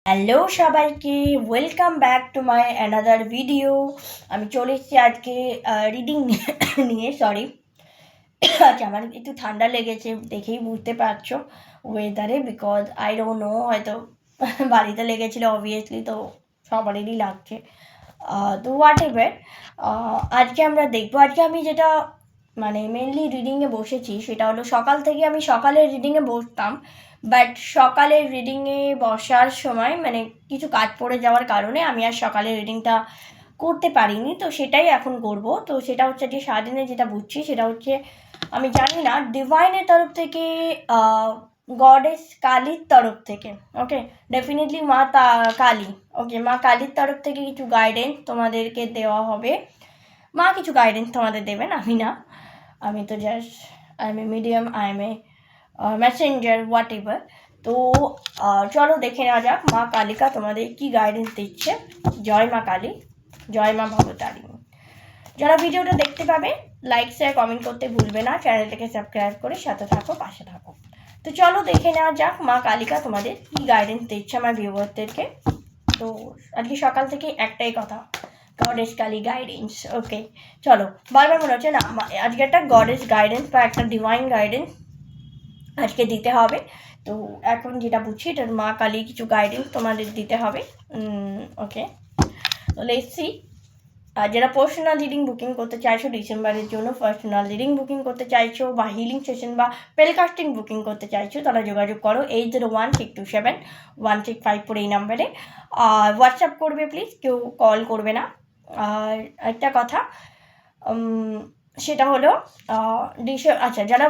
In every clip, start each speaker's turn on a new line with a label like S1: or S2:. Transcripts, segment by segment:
S1: Hello সবাইকে, welcome back to my another video. আমি চলে এসেছি আজকে রিডিং নিয়ে। সরি, আচ্ছা, আমার একটু ঠান্ডা লেগেছে, দেখেই বুঝতে পারছো ওয়েদারে, বিকজ আই ডোন্ট নো, হয়তো বাড়িতে লেগেছিলো অবভিয়াসলি, তো সবারই লাগছে। তো হোয়াট এভার, আজকে আমরা দেখবো। আজকে আমি যেটা মানে মেনলি রিডিংয়ে বসেছি সেটা হলো, সকাল থেকে আমি সকালের রিডিংয়ে বসতাম, বাট সকালের রিডিংয়ে বসার সময় মানে কিছু কাজ পড়ে যাওয়ার কারণে আমি আর সকালের রিডিংটা করতে পারিনি। তো সেটাই এখন করব। তো সেটা হচ্ছে যে সারাদিনে যেটা বুঝছি সেটা হচ্ছে, আমি জানি না ডিভাইনের তরফ থেকে, গডেস কালীর তরফ থেকে, ওকে, ডেফিনেটলি মা কালী, ওকে, মা কালীর তরফ থেকে কিছু গাইডেন্স তোমাদেরকে দেওয়া হবে। মা কিছু গাইডেন্স তোমাদের দেবেন, আমি না। আমি তো just I M A medium, I M A Messenger, what ever. তো চলো দেখে নেওয়া যাক মা কালিকা তোমাদের কি গাইডেন্স দিচ্ছে। জয় মা কালী, জয় মা ভবতারিণী। যারা ভিডিওটা দেখতে পাবে, লাইক শেয়ার কমেন্ট করতে ভুলবে না, চ্যানেলটাকে সাবস্ক্রাইব করে সাথে থাকো, পাশে থাকো। তো চলো দেখে নেওয়া যাক মা কালিকা তোমাদের কি গাইডেন্স দিচ্ছে আমার ভিউয়ারদেরকে। তো আজকে সকাল থেকে একটাই কথা, গডেস কালী গাইডেন্স। ওকে, চলো। বারবার মনে হচ্ছে না আজকে একটা গডেস গাইডেন্স বা একটা ডিভাইন গাইডেন্স আজকে দিতে হবে। তো এখন যেটা বুঝছি, এটা মা কালী কিছু গাইডেন্স তোমাদের দিতে হবে। ওকে, তো লেটস সি। যারা পার্সোনাল রিডিং বুকিং করতে চাইছো ডিসেম্বরের জন্য, পার্সোনাল রিডিং বুকিং করতে চাইছো বা হিলিং সেশন বা পেলকাস্টিং বুকিং করতে চাইছো, তারা যোগাযোগ করো 8016271654 এই নাম্বারে। আর হোয়াটসঅ্যাপ করবে প্লিজ, কেউ কল করবে না। আর একটা কথা, সেটা হলো আচ্ছা, যারা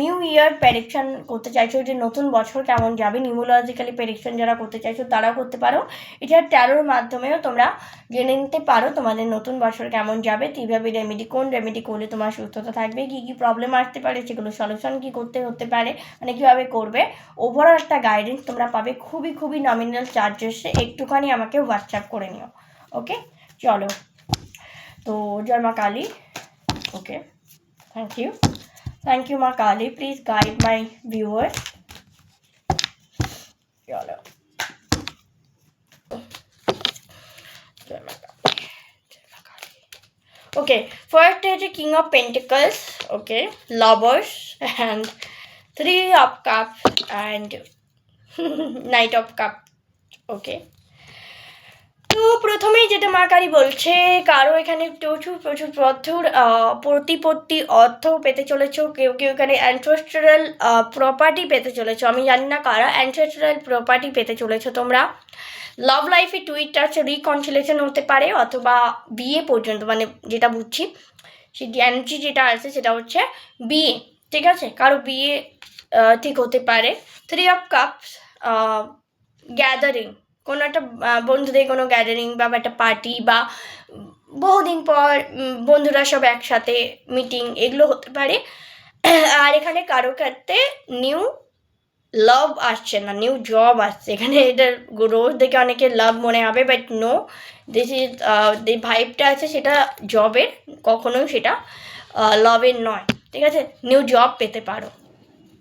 S1: নিউ ইয়ার প্রেডিকশন করতে চাইছো, যে নতুন বছর কেমন যাবে, নিউমোলজিক্যালি প্রেডিকশন যারা করতে চাইছো তারাও করতে পারো। এছাড়া ট্যারোর মাধ্যমেও তোমরা জেনে নিতে পারো তোমাদের নতুন বছর কেমন যাবে, কীভাবে রেমেডি, কোন রেমেডি করলে তোমার সুস্থতা থাকবে, কী কী প্রবলেম আসতে পারে, সেগুলো সলিউশন কী করতে হতে পারে, মানে কীভাবে করবে। ওভারঅল একটা গাইডেন্স তোমরা পাবে খুবই খুবই নমিনাল চার্জেসে। একটুখানি আমাকে হোয়াটসঅ্যাপ করে নিও। ওকে, চলো। তো জয় মা Kali. Okay, thank you Ma Kali, please guide my viewers. Chalo. Okay, first is the King of Pentacles, okay, Lovers, and Three of Cups and Knight of Cups, okay. তো প্রথমেই যেটা মা কালী বলছে, কারো এখানে প্রচুর প্রচুর প্রতিপত্তি অর্থ পেতে চলেছ, কেউ কেউ এখানে অ্যানসেস্ট্রাল প্রপার্টি পেতে চলেছ। আমি জানি না কারা অ্যানসেস্ট্রাল প্রপার্টি পেতে চলেছ তোমরা। লাভ লাইফে টুইট আছে, রিকনসিলেশন হতে পারে, অথবা বিয়ে পর্যন্ত, মানে যেটা বুঝছি সেটি এনার্জি যেটা আছে সেটা হচ্ছে বিয়ে, ঠিক আছে, কারো বিয়ে ঠিক হতে পারে। থ্রি অফ কাপস, গ্যাদারিং, কোনো একটা বন্ধুদের কোনো গ্যাদারিং বা একটা পার্টি, বা বহুদিন পর বন্ধুরা সব একসাথে মিটিং, এগুলো হতে পারে। আর এখানে কারো ক্ষেত্রে নিউ লাভ আসছে না, নিউ জব আসছে। এখানে এটার রোজ দেখে অনেকে লাভ মনে হবে, বাট নো, দিস ইজ যে ভাইবটা আছে সেটা জবের, কখনোই সেটা লাভের নয়, ঠিক আছে। নিউ জব পেতে পারো,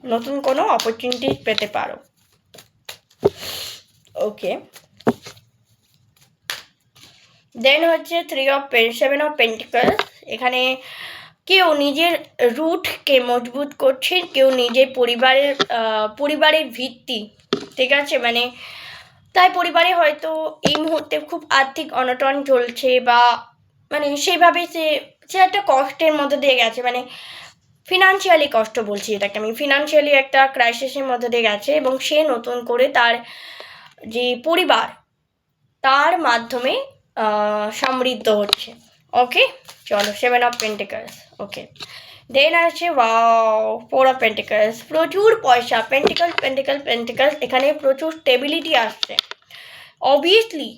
S1: নতুন কোনো অপরচুনিটি পেতে পারো। ওকে, দেন হচ্ছে সেভেন অফ পেন্টিকলস। এখানে কেউ নিজের রুটকে মজবুত করছে, কেউ নিজের পরিবারের ভিত্তি, ঠিক আছে, মানে তাই পরিবারে হয়তো এই মুহূর্তে খুব আর্থিক অনটন চলছে, বা মানে সেইভাবে সে একটা কষ্টের মধ্যে দিয়ে গেছে, মানে ফিনান্সিয়ালি কষ্ট বলছি এটাকে আমি, ফিনান্সিয়ালি একটা ক্রাইসিসের মধ্যে দিয়ে গেছে, এবং সে নতুন করে তার যে পরিবার তার মাধ্যমে সমৃদ্ধ হচ্ছে। ওকে, চলো, সেভেন অফ পেন্টিকলস। ওকে, দেন আছে ফোর অফ পেন্টিকলস, প্রচুর পয়সা, পেন্টিকলস, এখানে প্রচুর স্টেবিলিটি আসছে, অবভিয়াসলি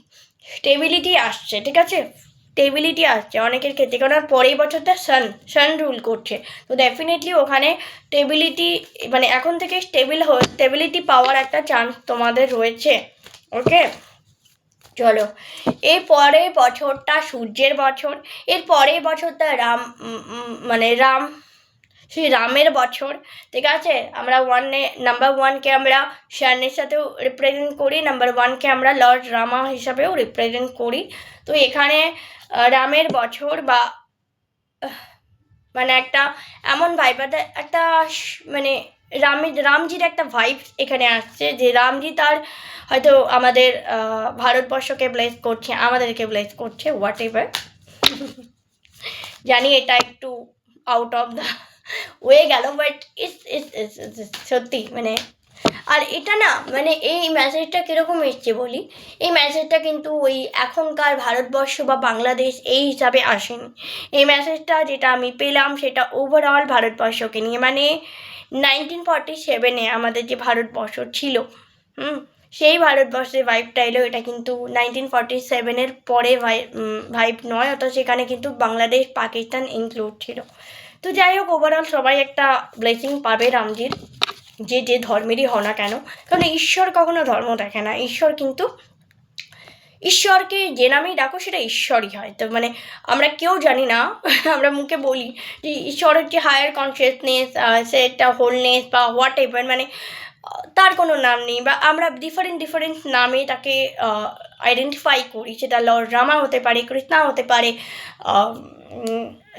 S1: স্টেবিলিটি আসছে, ঠিক আছে, স্টেবিলিটি আসছে অনেকের ক্ষেত্রে, কারণ পরের বছরটা সান রুল করছে, তো ডেফিনেটলি ওখানে স্টেবিলিটি, মানে এখন থেকে স্টেবিলিটি পাওয়ার একটা চান্স তোমাদের রয়েছে। ওকে, চলো, এর পরের বছরটা সূর্যের বছর, এর পরের বছরটা রাম সেই রামের বছর, ঠিক আছে। আমরা নাম্বার ওয়ানকে আমরা শানের সাথেও রিপ্রেজেন্ট করি, নাম্বার ওয়ানকে আমরা লর্ড রামা হিসাবেও রিপ্রেজেন্ট করি। তো এখানে রামের বছর বা মানে একটা এমন ভাইব, একটা মানে রামজির একটা ভাইব এখানে আসছে, যে রামজি তার হয়তো আমাদের ভারতবর্ষকে ব্লেস করছে, আমাদেরকে ব্লেস করছে, হোয়াট এভার। জানি এটা একটু আউট অফ দ্য ওয়ে গেল, বাট সত্যি মানে। আর এটা না মানে এই মেসেজটা কীরকম এসছে বলি, এই মেসেজটা কিন্তু ওই এখনকার ভারতবর্ষ বা বাংলাদেশ এই হিসাবে আসেনি। এই মেসেজটা যেটা আমি পেলাম সেটা ওভারঅল ভারতবর্ষকে নিয়ে, মানে 1947 আমাদের যে ভারতবর্ষ ছিল, সেই ভারতবর্ষের ভাইবটা এলো। এটা কিন্তু 1947 পরে ভাইব নয়, অত সেখানে কিন্তু বাংলাদেশ পাকিস্তান ইনক্লুড ছিল। তো যাই হোক, ওভারঅল সবাই একটা ব্লেসিং পাবে রামজির, যে ধর্মেরই হও না কেন। কারণ ঈশ্বর কখনো ধর্ম দেখে না, ঈশ্বরকে যে নামেই ডাকো সেটা ঈশ্বরই হয়। তো মানে আমরা কেউ জানি না, আমরা মুখে বলি যে ঈশ্বরের যে হায়ার কনসিয়াসনেস, সেটা হোলনেস বা হোয়াট এভার, মানে তার কোনো নাম নেই, বা আমরা ডিফারেন্ট নামে তাকে আইডেন্টিফাই করি। সেটা লর্ড রামা হতে পারে, কৃষ্ণা হতে পারে,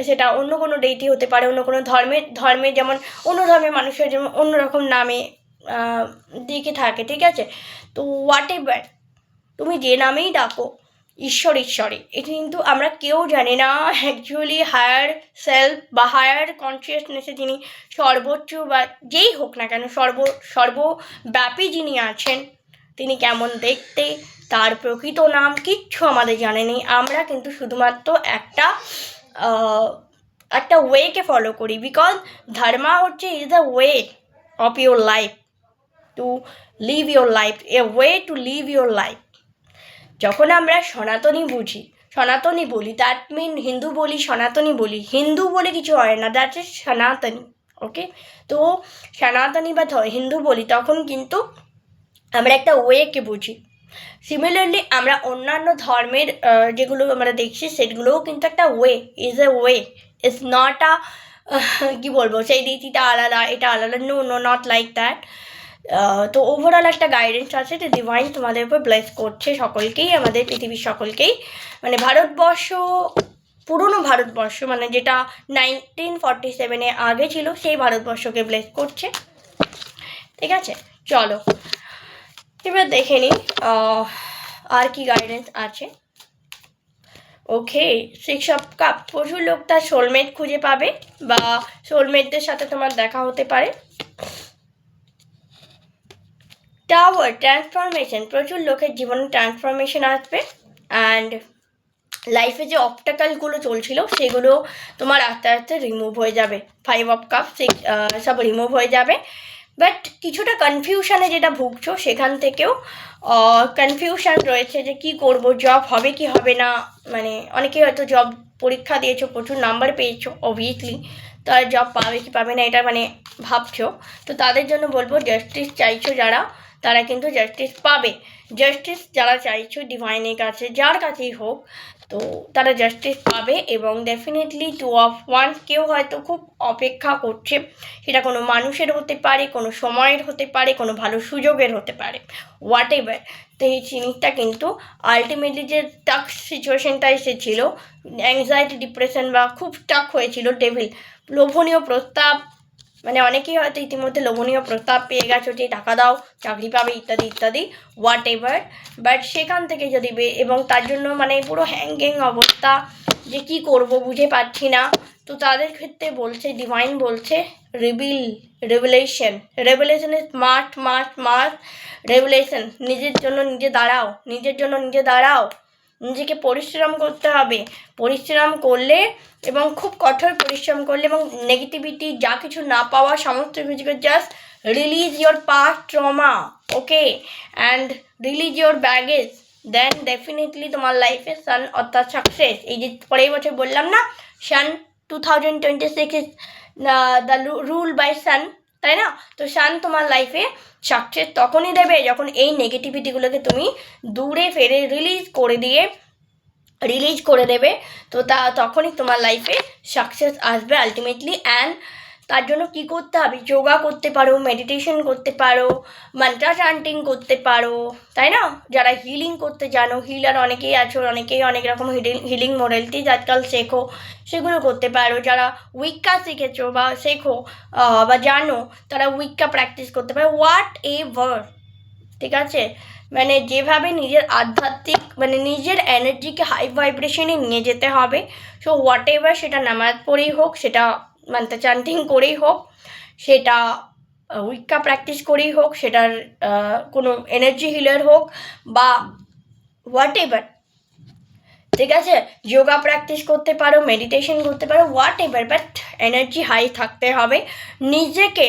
S1: সেটা অন্য কোনো ডেইটি হতে পারে, অন্য কোনো ধর্মের যেমন অন্য ধর্মের মানুষের যেমন অন্যরকম নামে দিকে থাকে, ঠিক আছে। তো হোয়াট এভার তুমি যে নামেই ডাকো, ঈশ্বরে এটা কিন্তু আমরা কেউ জানি না অ্যাকচুয়ালি হায়ার সেলফ বা হায়ার কনসিয়াসনেসে যিনি সর্বোচ্চ বা যেই হোক না কেন সর্বব্যাপী যিনি আছেন, তিনি কেমন দেখতে, তার প্রকৃত নাম কিচ্ছু আমাদের জানে নেই। আমরা কিন্তু শুধুমাত্র একটা ওয়েকে ফলো করি, বিকজ ধর্মা হচ্ছে is the way of your life, to live your life, a way to live your life. যখন আমরা সনাতনী বলি, দ্যাট মিন হিন্দু বলি, সনাতনী বলি, হিন্দু বলে কিছু হয় না, দ্যাট ইজ সনাতনী, ওকে। তো সনাতনী বা হিন্দু বলি, তখন কিন্তু আমরা একটা ওয়েকে বুঝি। সিমিলারলি আমরা অন্যান্য ধর্মের যেগুলো আমরা দেখছি সেগুলোও কিন্তু একটা way, is a way, is not a কী বলবো, সেই রীতিটা আলাদা, এটা আলাদা, নো নট লাইক দ্যাট। তো ওভারঅল একটা গাইডেন্স আছে যে ডিভাইন তোমাদের উপর ব্লেস করছে সকলকেই, আমাদের পৃথিবীর সকলকেই, মানে পুরনো ভারতবর্ষ, মানে যেটা 1947 আগে ছিল, সেই ভারতবর্ষকে ব্লেস করছে, ঠিক আছে। চলো এবার দেখে নিই আর কি গাইডেন্স আছে। ওকে, 6 অফ কাপ, প্রচুর লোক তার সোলমেট খুঁজে পাবে বা সোলমেটদের সাথে তোমার দেখা হতে পারে। টাওয়ার, ট্রান্সফরমেশন, প্রচুর লোকের জীবনে ট্রান্সফরমেশন আসবে। অ্যান্ড লাইফে যে অবস্টাকলগুলো চলছিল সেগুলো তোমার আস্তে আস্তে রিমুভ হয়ে যাবে। 5 অফ কাপ সব রিমুভ হয়ে যাবে। বাট কিছুটা কনফিউশনে যেটা ভুগছো, সেখান থেকেও কনফিউশন রয়েছে যে কি করব, জব হবে কি হবে না, মানে অনেকেই হয়তো জব পরীক্ষা দিয়েছো, প্রচুর নাম্বার পেয়েছো, অবভিয়াসলি তার জব পাবে কি পাবে না এটা মানে ভাবছো। তো তাদের জন্য বলবো, জাস্টিস চাইছো যারা, তারা কিন্তু জাস্টিস পাবে। জাস্টিস যারা চাইছো ডিভাইনের কাছে, যার কাছেই হোক, তো তারা জাস্টিস পাবে। এবং ডেফিনেটলি 2 অফ ওয়ান্স, কেউ হয়তো খুব অপেক্ষা করছে, সেটা কোনো মানুষের হতে পারে, কোনো সময়ের হতে পারে, কোনো ভালো সুযোগের হতে পারে, হোয়াট এভার। তো এই জিনিসটা কিন্তু আলটিমেটলি যে টাক সিচুয়েশনটা এসেছিল, অ্যাংজাইটি, ডিপ্রেশন বা খুব টাক হয়েছিল, ডেভিল, লোভনীয় প্রস্তাব, মানে অনেকেই হয়তো ইতিমধ্যে লোভনীয় প্রস্তাব পেয়ে গেছো যে টাকা দাও চাকরি পাবে ইত্যাদি ইত্যাদি, হোয়াট এভার। বাট সেখান থেকে যদি এবং তার জন্য মানে পুরো হ্যাঙ্গিং অবস্থা, যে কি করব বুঝে পাচ্ছি না, তো তাদের ক্ষেত্রে বলছে, ডিভাইন বলছে রেভেলেশন ইজ মাস্ট রেভেলেশন। নিজের জন্য নিজে দাঁড়াও, নিজেকে পরিশ্রম করতে হবে। পরিশ্রম করলে এবং খুব কঠোর পরিশ্রম করলে এবং নেগেটিভিটি যা কিছু না পাওয়া সমস্ত কিছুকে just release your past trauma, okay, and release your baggage, then definitely তোমার লাইফে সান অর্থাৎ সাকসেস। এই যে পরের বছর বললাম না, সান 2026 ইজ দ্য রুল বাই সান, তাই না? তো সান তোমার লাইফে সাকসেস তখনই দেবে যখন এই নেগেটিভিটিগুলোকে তুমি দূরে ফেলে রিলিজ করে দেবে। তো তখনই তোমার লাইফে সাকসেস আসবে আলটিমেটলি। অ্যান্ড তার জন্য কি করতে হবে, যোগা করতে পারো, মেডিটেশন করতে পারো, মান্ত্রা চান্টিং করতে পারো, তাই না? যারা হিলিং করতে জানো, হিলার অনেকেই আছো, অনেকেই অনেক রকম হিলিং মোডালিটিজ আজকাল শেখো, সেগুলো করতে পারো। যারা উইক্কা শিখেছো বা শেখো বা জানো, তারা উইক্কা প্র্যাকটিস করতে পারো, হোয়াট এভার, ঠিক আছে? মানে যেভাবে নিজের আধ্যাত্মিক মানে নিজের এনার্জিকে হাই ভাইব্রেশনে নিয়ে যেতে হবে। সো হোয়াট এভার, সেটা নামাজ পড়েই হোক, সেটা মান্ত্র চান্টিং করেই হোক, সেটা উইক্কা প্র্যাকটিস করেই হোক, সেটার কোনো এনার্জি হিলার হোক বা হোয়াট এভার, ঠিক আছে? যোগা প্র্যাকটিস করতে পারো, মেডিটেশন করতে পারো, whatever, but energy high থাকতে হবে। নিজেকে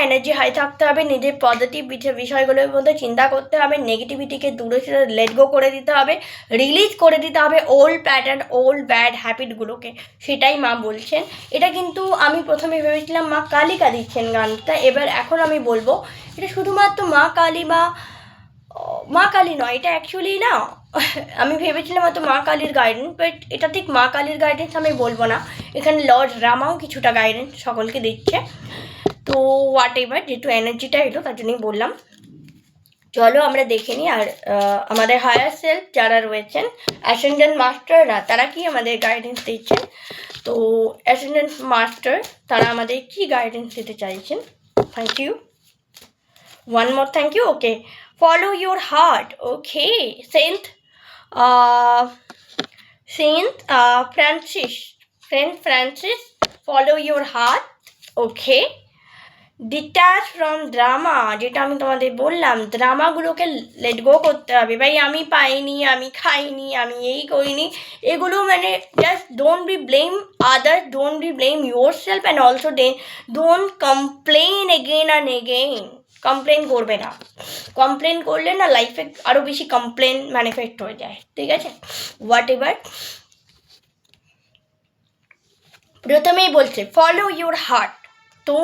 S1: এনার্জি হাই থাকতে হবে, নিজের পজিটিভ বিষয়গুলোর মধ্যে চিন্তা করতে হবে, নেগেটিভিটিকে দূরে লেট গো করে দিতে হবে, রিলিজ করে দিতে হবে ওল্ড প্যাটার্ন, ওল্ড ব্যাড হ্যাবিটগুলোকে। সেটাই মা বলছেন। এটা কিন্তু আমি প্রথমে ভেবেছিলাম মা কালিকা দিচ্ছেন গানটা, এবার এখন আমি বলবো এটা শুধুমাত্র মা কালী বা মা কালী নয়, এটা অ্যাকচুয়ালি না আমি ভেবেছিলাম হয়তো মা কালীর গাইডেন্স, বাট এটা ঠিক মা কালীর গাইডেন্স আমি বলবো না, এখানে লর্ড রামাও কিছুটা গাইডেন্স সকলকে দিচ্ছে। তো হোয়াট এভার, যেহেতু এনার্জিটা এলো তার জন্যই বললাম। চলো আমরা দেখে নিই আর আমাদের হায়ার সেলফ যারা রয়েছেন, অ্যাসেন্ডেন্ট মাস্টাররা, তারা কি আমাদের গাইডেন্স দিচ্ছেন। তো অ্যাসেন্ডেন্ট মাস্টার তারা আমাদের কি গাইডেন্স দিতে চাইছেন। Thank you, one more thank you. Okay, follow your heart. Okay, Saint Francis, follow your heart. Okay, detach from drama, যেটা আমি তোমাদের বললাম, ড্রামাগুলোকে লেট গো করতে হবে। ভাই আমি পাইনি, আমি খাইনি, আমি এই করিনি, এগুলো মানে just don't be blame others, don't be blame your self, and also don't complain again and again. Complain করবে না, কমপ্লেন করলে না লাইফে আরও বেশি কমপ্লেন ম্যানিফেস্ট হয়ে যায়, ঠিক আছে? হোয়াট এভার, প্রথমেই বলছে ফলো ইউর হার্ট। তো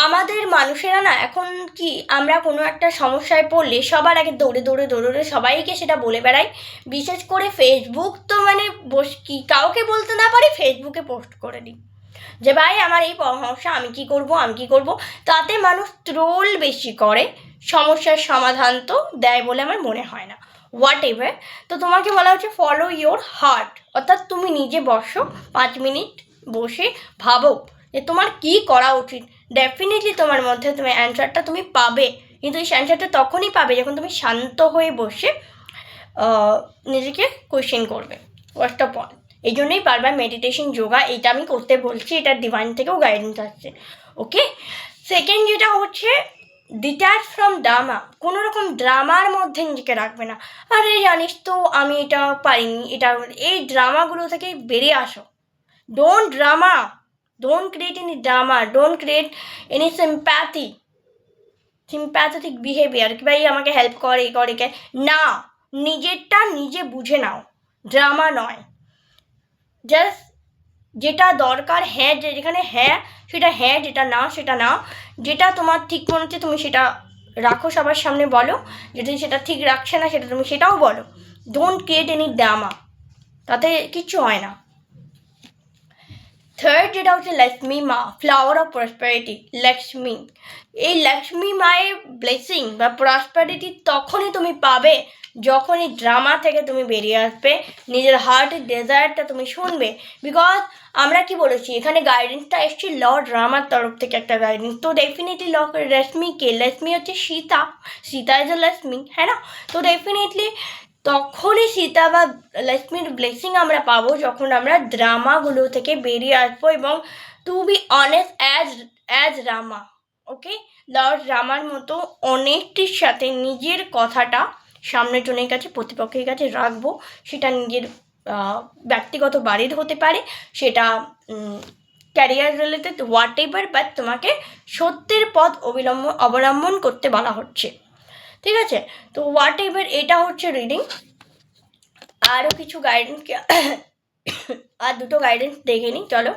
S1: আমাদের মানুষেরা না এখন কি, আমরা কোনো একটা সমস্যায় পড়লে সবার আগে দৌড়ে সবাইকে সেটা বলে বেড়াই। বিশেষ করে ফেসবুক তো মানে কি কাউকে বলতে না পারি, ফেসবুকে পোস্ট করে দিই যে ভাই আমার এই সমস্যা, আমি কি করব। তাতে মানুষ ট্রোল বেশি করে, সমস্যার সমাধান তো দেয় বলে আমার মনে হয় না। হোয়াট এভার, তো তোমাকে বলা হচ্ছে ফলো ইয়োর হার্ট, অর্থাৎ তুমি নিজে বসো 5 মিনিট, বসে ভাবো যে তোমার কি করা উচিত। ডেফিনেটলি তোমার মধ্যে তুমি অ্যান্সারটা তুমি পাবে, কিন্তু এই অ্যান্সারটা তখনই পাবে যখন তুমি শান্ত হয়ে বসে নিজেকে কোয়েশ্চেন করবে। ফার্স্ট অফ অল এই জন্যই বারবার মেডিটেশন, যোগা এটা আমি করতে বলছি, এটা ডিভাইন থেকেও গাইডেন্স আসছে। ওকে, সেকেন্ড যেটা হচ্ছে ডিট্যাচ ফ্রম ড্রামা, কোনো রকম ড্রামার মধ্যে নিজেকে রাখবে না। আরে জানিস তো আমি এটা পারিনি, এটা, এই ড্রামাগুলো থেকে বেরিয়ে আসো। Don't drama, don't create any drama, don't create any sympathetic behaviour, কি ভাই আমাকে হেল্প করে এই করে কে না, নিজেরটা নিজে বুঝে নাও, ড্রামা নয়। জাস্ট যেটা দরকার হ্যাঁ, যেখানে হ্যাঁ সেটা হ্যাঁ, যেটা না সেটা না, যেটা তোমার ঠিক মনে হচ্ছে তুমি সেটা রাখো, সবার সামনে বলো, যদি সেটা ঠিক রাখছে না সেটা তুমি সেটাও বলো। ডোন্ট ক্রিয়েট এনি ড্রামা, তাতে কিচ্ছু হয় না। থার্ড যেটা হচ্ছে লক্ষ্মী মা, ফ্লাওয়ার অফ প্রসপারিটি, লক্ষ্মী। এই লক্ষ্মী মায়ের ব্লেসিং বা প্রসপারিটি তখনই তুমি পাবে যখন এই ড্রামা থেকে তুমি বেরিয়ে আসবে, নিজের হার্টের ডেজায়ারটা তুমি শুনবে। বিকজ আমরা কি বলেছি, এখানে গাইডেন্সটা এসছে লর্ড রামার তরফ থেকে একটা গাইডেন্স। তো ডেফিনেটলি লক্ষ্মীকে, লক্ষ্মী হচ্ছে সীতা, সীতা ইজ এ লক্ষ্মী, হ্যাঁ না? তো ডেফিনেটলি তখনই সীতা বা লক্ষ্মীর ব্লেসিং আমরা পাবো যখন আমরা ড্রামাগুলো থেকে বেরিয়ে আসবো, এবং to be honest as Rama, okay, lord রামার মতো অনেকটির সাথে নিজের কথাটা সামনের জনের কাছে, প্রতিপক্ষের কাছে রাখবো। সেটা নিজের ব্যক্তিগত বাড়ির হতে পারে, সেটা career related, what ever, but তোমাকে সত্যের পথ অবলম্বন করতে বলা হচ্ছে, ঠিক আছে? তো হোয়াট এভার, এটা হচ্ছে রিডিং। আরও কিছু গাইডেন্স আর দুটো গাইডেন্স দেখে নিই, চলো,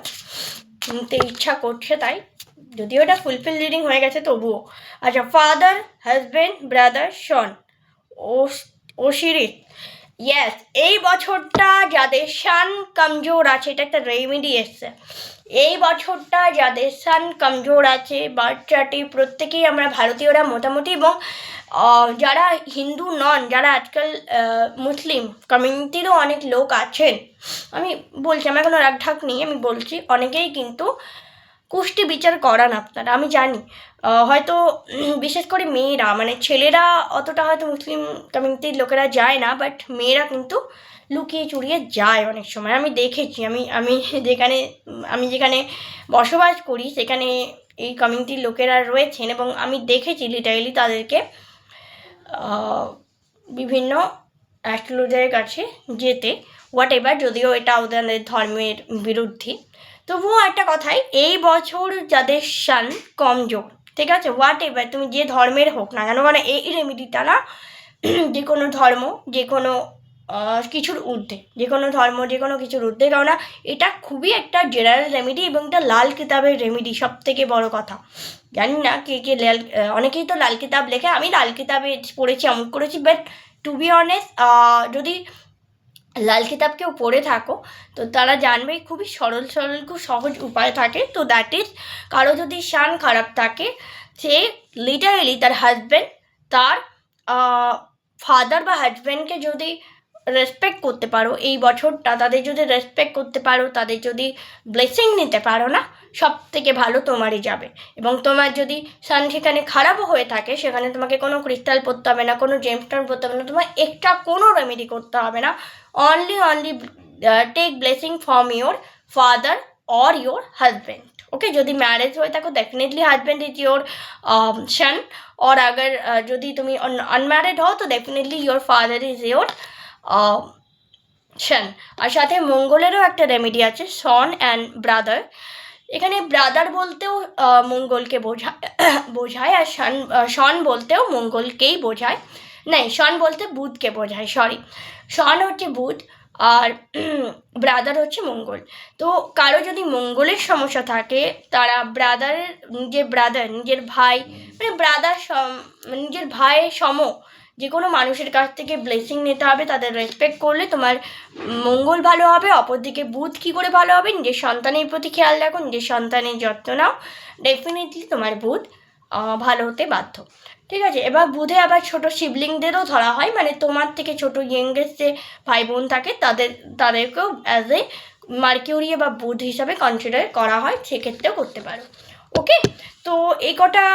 S1: নিতে ইচ্ছা করছে তাই, যদিও এটা ফুলফিল রিডিং হয়ে গেছে তবুও। আচ্ছা, ফাদার, হাজব্যান্ড, ব্রাদার, সন, ওসিরিস, ইয়েস, এই বছরটা যাদের সান কমজোর আছে, এটা একটা রেমেডি এসছে। এই বছরটা যাদের সান কমজোর আছে, বার্থ চার্টে প্রত্যেকেই আমরা ভারতীয়রা মোটামুটি, এবং যারা হিন্দু নন, যারা আজকাল মুসলিম কমিউনিটিরও অনেক লোক আছেন, আমি বলছি, আমার কোনো রাগঢাক নেই, আমি বলছি অনেকেই কিন্তু কুষ্টি বিচার করান আপনারা, আমি জানি। হয়তো বিশেষ করে মেয়েরা, মানে ছেলেরা অতটা হয়তো মুসলিম কমিউনিটির লোকেরা যায় না, বাট মেয়েরা কিন্তু লুকিয়ে চুরিয়ে যায় অনেক সময়, আমি দেখেছি। আমি আমি যেখানে বসবাস করি সেখানে এই কমিউনিটির লোকেরা রয়েছেন, এবং আমি দেখেছি লিটারেলি তাদেরকে বিভিন্ন অ্যাস্ট্রোলজারের কাছে যেতে, হোয়াট এভার, যদিও এটা ওদের ধর্মের বিরুদ্ধে। তবুও একটা কথাই, এই বছর যাদের সান কমজোর, ঠিক আছে, হোয়াট এভার তুমি যে ধর্মের হোক না কেন, মানে এই রেমিডিটা না যে কোনো ধর্ম, যে কোনো কিছুর ঊর্ধ্বে, যে কোনো ধর্ম, যে কোনো কিছুর ঊর্ধ্বে, কেননা এটা খুবই একটা জেনারেল রেমিডি, এবং এটা লাল কিতাবের রেমিডি। সব থেকে বড় কথা, জানি না কে কে অনেকেই তো লাল কিতাব লেখে, আমি লাল কিতাবে পড়েছি, অমুক করেছি, বাট টু বি অনেস্ট, যদি লাল কিতাব কেউ পড়ে থাকো তো তারা জানবে খুবই সরল সরল, খুব সহজ উপায় থাকে। তো দ্যাট ইজ, কারো যদি শান খারাপ থাকে, সে লিটারেলি তার হাজব্যান্ড, তার ফাদার বা হাজব্যান্ডকে যদি রেসপেক্ট করতে পারো এই বছরটা, তাদের যদি রেসপেক্ট করতে পারো, তাদের যদি ব্লেসিং নিতে পারো না, সব থেকে ভালো তোমারই যাবে। এবং তোমার যদি সান সেখানে খারাপও হয়ে থাকে, সেখানে তোমাকে কোনো ক্রিস্টাল পরতে হবে না, কোনো জেমস্টোন পরতে হবে না, তোমার এক্সট্রা কোনো রেমেডি করতে হবে না। only take blessing from your father or your husband. ওকে, যদি ম্যারেজ হয়ে থাকো definitely husband is your son, और अगर যদি তুমি আনম্যারিড হও তো definitely your father is your son. আর সাথে মঙ্গলেরও একটা রেমেডি আছে, সন অ্যান্ড ব্রাদার। এখানে ব্রাদার বলতেও মঙ্গলকে বোঝায়, আর সন বলতেও মঙ্গলকেই বোঝায়, নাই সন বলতে বুধকে বোঝায়, সরি, সন হচ্ছে বুধ আর ব্রাদার হচ্ছে মঙ্গল। তো কারো যদি মঙ্গলের সমস্যা থাকে, তারা ব্রাদারের, নিজের ভাই, মানে ব্রাদার নিজের ভাইয়ের সম যে কোনো মানুষের কাছ থেকে ব্লেসিং নিতে হবে, তাদের রেসপেক্ট করলে তোমার মঙ্গল ভালো হবে। অপরদিকে বুধ কী করে ভালো হবে, নিজের সন্তানের প্রতি খেয়াল রাখো, নিজের সন্তানের যত্ন নাও, ডেফিনেটলি তোমার বুধ ভালো হতে বাধ্য, ঠিক আছে। এবার বুধে আবার ছোটো শিবলিংদেরও ধরা হয়, মানে তোমার থেকে ছোটো ইয়ংগেস্ট যে ভাই বোন থাকে তাদেরকেও অ্যাজ এ মার্কিউরি বা বুধ হিসাবে কনসিডার করা হয়, সেক্ষেত্রেও করতে পারো। ওকে, তো এই কটা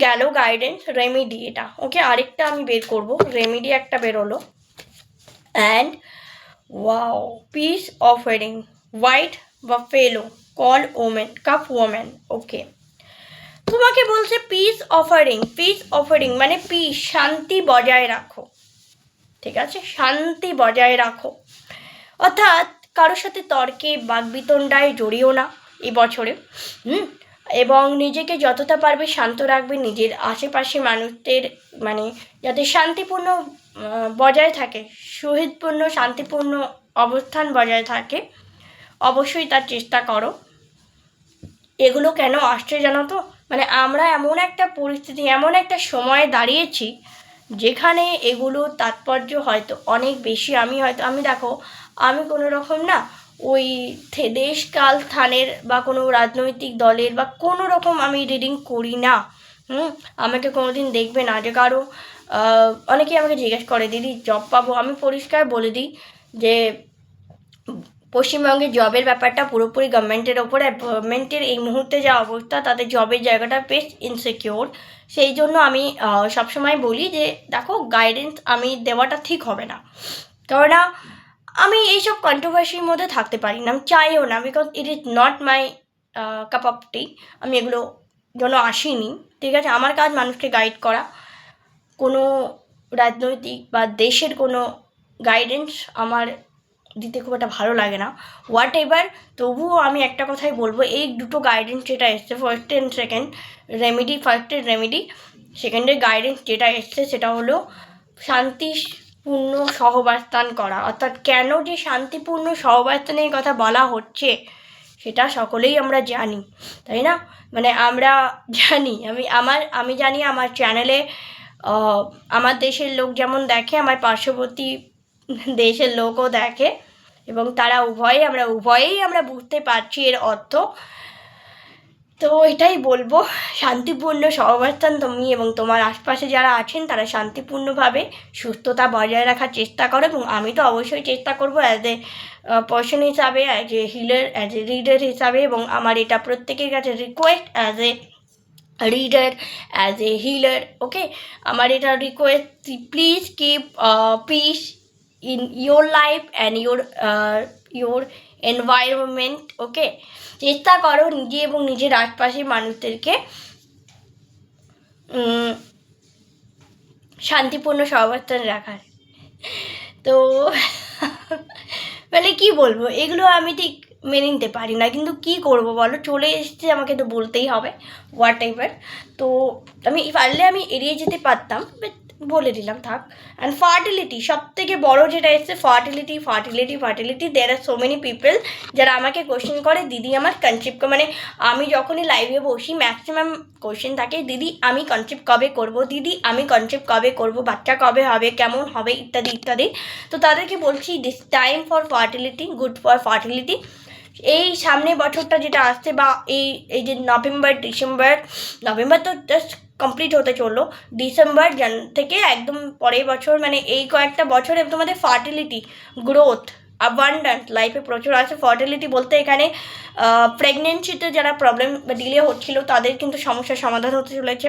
S1: গেল গাইডেন্স রেমেডি, এটা ওকে। আরেকটা আমি বের করব, রেমেডি একটা বেরোলো, and wow, peace offering, white buffalo calf woman, calf woman. Okay, তোমাকে বলছে পিস অফারিং মানে পিস, শান্তি বজায় রাখো, ঠিক আছে, শান্তি বজায় রাখো, অর্থাৎ কারোর সাথে তর্কে বাগবিতণ্ডায় জড়িও না এই বছরে, এবং নিজেকে যতটা পারবে শান্ত রাখবে, নিজের আশেপাশে মানুষদের মানে যাতে শান্তিপূর্ণ বজায় থাকে, সৌহার্দ্যপূর্ণ শান্তিপূর্ণ অবস্থান বজায় থাকে, অবশ্যই তার চেষ্টা করো। এগুলো কেন আসছে জানো তো, মানে আমরা এমন একটা পরিস্থিতি, এমন একটা সময়ে দাঁড়িয়েছি যেখানে এগুলোর তাৎপর্য হয়তো অনেক বেশি। আমি দেখো, আমি কোনো রকম না ওই দেশ কাল স্থানের বা কোনো রাজনৈতিক দলের বা কোনো রকম আমি রিডিং করি না। আমাকে কোনো দিন দেখবে না যে কারো, অনেকেই আমাকে জিজ্ঞেস করে দিদি জব পাবো, আমি পরিষ্কার বলে দিই যে পশ্চিমবঙ্গে জবের ব্যাপারটা পুরোপুরি গভর্নমেন্টের ওপরে। গভর্নমেন্টের এই মুহূর্তে যা অবস্থা, তাদের জবের জায়গাটা বেশ ইনসিকিওর। সেই জন্য আমি সবসময় বলি যে দেখো, গাইডেন্স আমি দেওয়াটা ঠিক হবে না, কেননা আমি এইসব কন্ট্রোভার্সির মধ্যে থাকতে পারি না, আমি চাইও না, because it is not my cup of tea. আমি এগুলো জন্য আসিনি, ঠিক আছে। আমার কাজ মানুষকে গাইড করা, কোনো রাজনৈতিক বা দেশের কোনো গাইডেন্স আমার দিতে খুব একটা ভালো লাগে না, হোয়াট এভার। তবুও আমি একটা কথাই বলবো, এই দুটো গাইডেন্স যেটা এসছে, ফার্স্ট অ্যান্ড সেকেন্ড রেমেডি, ফার্স্টের রেমেডি, সেকেন্ডের গাইডেন্স যেটা এসছে সেটা হলো শান্তিপূর্ণ সহবাস্থান করা। অর্থাৎ কেন যে শান্তিপূর্ণ সহবাস্থানের কথা বলা হচ্ছে সেটা সকলেই আমরা জানি, তাই না? মানে আমরা জানি, আমি জানি, আমার চ্যানেলে আমার দেশের লোক যেমন দেখে, আমার পার্শ্ববর্তী দেশের লোকও দেখে এবং তারা উভয়েই আমরা বুঝতে পারছি এর অর্থ। তো এটাই বলবো, শান্তিপূর্ণ সহাবস্থান তুমি এবং তোমার আশপাশে যারা আছেন তারা শান্তিপূর্ণভাবে সুস্থতা বজায় রাখার চেষ্টা করো। এবং আমি তো অবশ্যই চেষ্টা করবো অ্যাজ এ পার্সন হিসাবে, as a healer, as a reader হিসাবে, এবং আমার এটা প্রত্যেকের কাছে request as a reader, as a healer, okay, আমার এটা request, please keep peace in your life and your environment, okay. চেষ্টা করো নিজে এবং নিজের আশপাশের মানুষদেরকে শান্তিপূর্ণ সহাবস্থানে রাখার। তো মানে কি বলবো, এগুলো আমি ঠিক মেনে নিতে পারি না, কিন্তু কি করব বলো, চলে এসেছে, আমাকে তো বলতেই হবে, হোয়াট এভার। তো আমি পারলে আমি এড়িয়ে যেতে পারতাম, বাট বলে দিলাম থাক। অ্যান্ড ফার্টিলিটি, সব থেকে বড়ো যেটা এসছে, ফার্টিলিটি। দেয়ার আর সো মেনি পিপল যারা আমাকে কোশ্চেন করে, দিদি আমার কনসেপ্ট, মানে আমি যখনই লাইভে বসি ম্যাক্সিমাম কোশ্চেন থাকে, দিদি আমি কনসেপ্ট কবে করব, দিদি আমি কনসেপ্ট কবে করব, বাচ্চা কবে হবে, কেমন হবে, ইত্যাদি ইত্যাদি। তো তাদেরকে বলছি, this time for fertility, good for fertility. এই সামনে বছরটা যেটা আসছে, বা এই যে নভেম্বর তো জাস্ট কমপ্লিট হতে চললো, ডিসেম্বর থেকে একদম পরের বছর, মানে এই কয়েকটা বছরে তোমাদের ফার্টিলিটি, গ্রোথ, অ্যাবান্ডেন্ট লাইফে প্রচুর আছে। ফার্টিলিটি বলতে এখানে প্রেগনেন্সিতে যারা প্রবলেম বা ডিলে হচ্ছিলো তাদের কিন্তু সমস্যার সমাধান হতে চলেছে,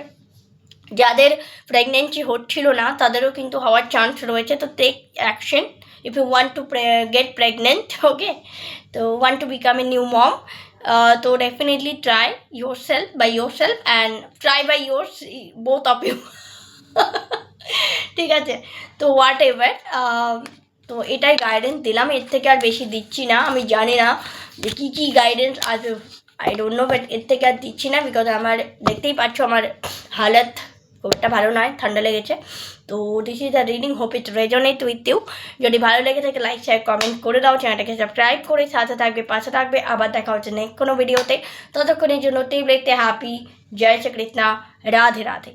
S1: যাদের প্রেগনেন্সি হচ্ছিল না তাদেরও কিন্তু হওয়ার চান্স রয়েছে। তো take action if you want to get pregnant, okay, so want to become a new mom, so definitely try by yourself and try by yours, both of you ঠিক আছে। তো হোয়াট এভার, তো এটাই guidance দিলাম, এর থেকে আর বেশি দিচ্ছি না। আমি জানি না যে কী কী গাইডেন্স আসবে, আই ডোন্ট নো, বাট এর থেকে আর দিচ্ছি না, বিকজ আমার দেখতেই পাচ্ছ আমার হালত খুব একটা ভালো নয়, ঠান্ডা লেগেছে। তো this is the reading, hope it resonate with you. যদি ভালো লেগে থাকে লাইক শেয়ার কমেন্ট করে দাও, চ্যানেলটাকে সাবস্ক্রাইব করে সাথে থাকবে, পাশে থাকবে। আবার দেখা হচ্ছে নেক্সট কোনো ভিডিওতে, ততক্ষণের জন্য টিপ লিখতে হ্যাপি, জয় শ্রী কৃষ্ণা, রাধে রাধে।